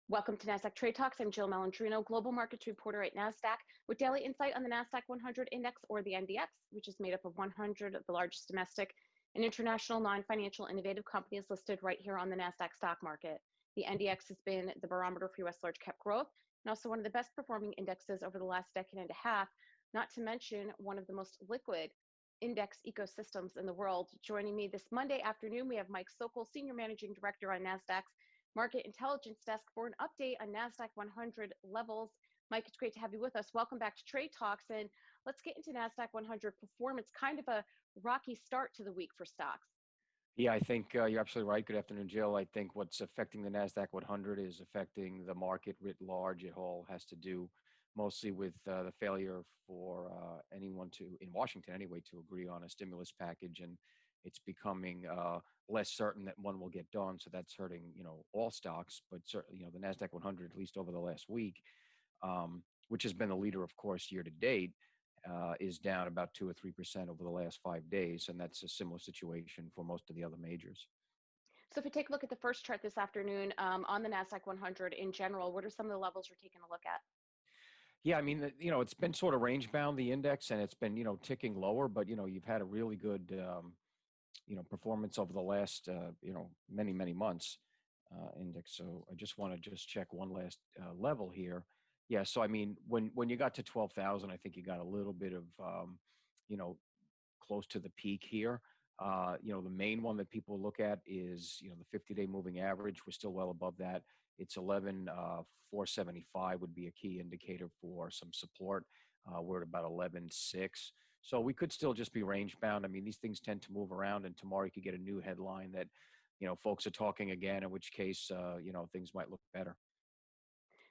Welcome to Nasdaq Trade Talks. I'm Jill Malandrino, Global Markets Reporter at Nasdaq, with daily insight on the Nasdaq-100 Index, or the NDX, which is made up of 100 of the largest domestic and international non-financial innovative companies listed right here on the Nasdaq stock market. The NDX has been the barometer for U.S. large cap growth and also one of the best performing indexes over the last decade and a half, not to mention one of the most liquid index ecosystems in the world. Joining me this Monday afternoon, we have Mike Sokoll, Senior Managing Director on Nasdaq's Market Intelligence Desk, for an update on Nasdaq-100 levels. Mike, it's great to have you with us. Welcome back to Trade Talks, and let's get into Nasdaq-100 performance. Kind of a rocky start to the week for stocks. Yeah, I think you're absolutely right. Good afternoon, Jill. I think what's affecting the Nasdaq-100 is affecting the market writ large. It all has to do mostly with the failure for anyone in Washington anyway, to agree on a stimulus package, and it's becoming less certain that one will get done. So that's hurting, all stocks, but certainly, the Nasdaq-100, at least over the last week, which has been the leader, of course, year to date, is down about 2 or 3% over the last 5 days, and that's a similar situation for most of the other majors. So if we take a look at the first chart this afternoon on the Nasdaq-100 in general, what are some of the levels you're taking a look at? Yeah, I mean, it's been sort of range bound, the index, and it's been, ticking lower, but, you've had a really good, performance over the last, many, many months index. So I just want to check one last level here. Yeah, so I mean, when you got to 12,000, I think you got a little bit of, you know, close to the peak here. The main one that people look at is, the 50-day moving average. We're still well above that. It's 11,475 would be a key indicator for some support. We're at about 11,6. So we could still just be range bound. I mean, these things tend to move around, and tomorrow you could get a new headline that, folks are talking again, in which case, things might look better.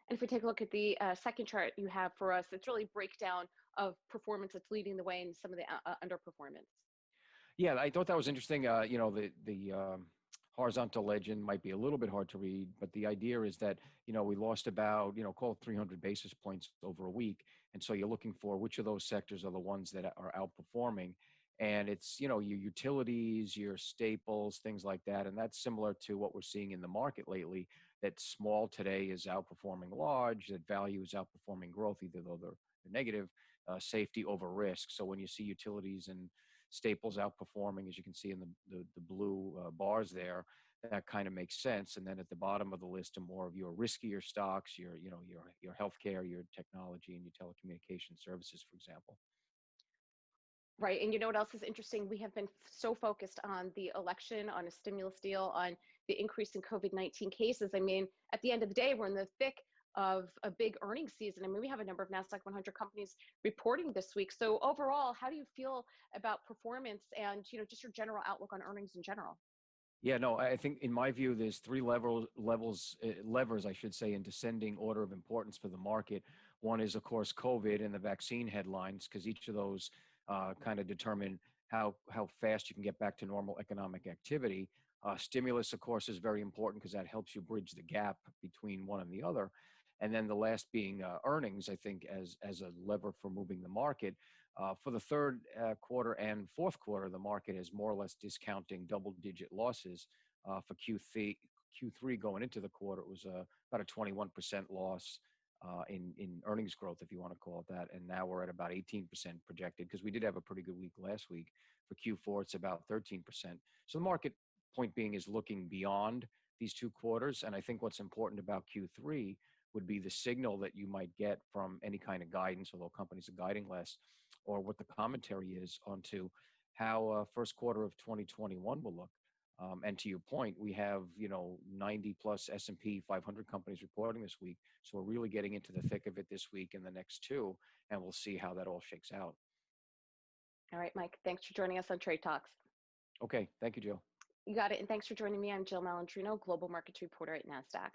And if we take a look at the second chart you have for us, it's really a breakdown of performance that's leading the way in some of the underperformance. Yeah, I thought that was interesting. The horizontal legend might be a little bit hard to read, but the idea is that, we lost about, call it 300 basis points over a week. And so you're looking for which of those sectors are the ones that are outperforming. And it's, your utilities, your staples, things like that. And that's similar to what we're seeing in the market lately, that small today is outperforming large, that value is outperforming growth, either though they're negative, safety over risk. So when you see utilities and staples outperforming, as you can see in the blue bars there, that kind of makes sense. And then at the bottom of the list are more of your riskier stocks, your healthcare, your technology, and your telecommunication services, for example. Right. And you know what else is interesting? We have been so focused on the election, on a stimulus deal, on the increase in COVID-19 cases. I mean, at the end of the day, we're in the thick of a big earnings season. I mean, we have a number of Nasdaq-100 companies reporting this week. So overall, how do you feel about performance and, just your general outlook on earnings in general? Yeah, no, I think in my view, there's three levers, I should say, in descending order of importance for the market. One is, of course, COVID and the vaccine headlines, because each of those kind of determine how fast you can get back to normal economic activity. Stimulus, of course, is very important because that helps you bridge the gap between one and the other. And then the last being earnings, I think, as a lever for moving the market. For the third quarter and fourth quarter, the market is more or less discounting double-digit losses. For Q3 going into the quarter, it was about a 21% loss in earnings growth, if you want to call it that. And now we're at about 18% projected, because we did have a pretty good week last week. For Q4, it's about 13%. So the market, point being, is looking beyond these two quarters. And I think what's important about Q3 would be the signal that you might get from any kind of guidance, although companies are guiding less, or what the commentary is onto how first quarter of 2021 will look. And to your point, we have 90 plus S&P 500 companies reporting this week, so we're really getting into the thick of it this week and the next two, and we'll see how that all shakes out. All right, Mike, thanks for joining us on Trade Talks. Okay, thank you, Jill. You got it, and thanks for joining me. I'm Jill Malandrino, Global Markets Reporter at Nasdaq.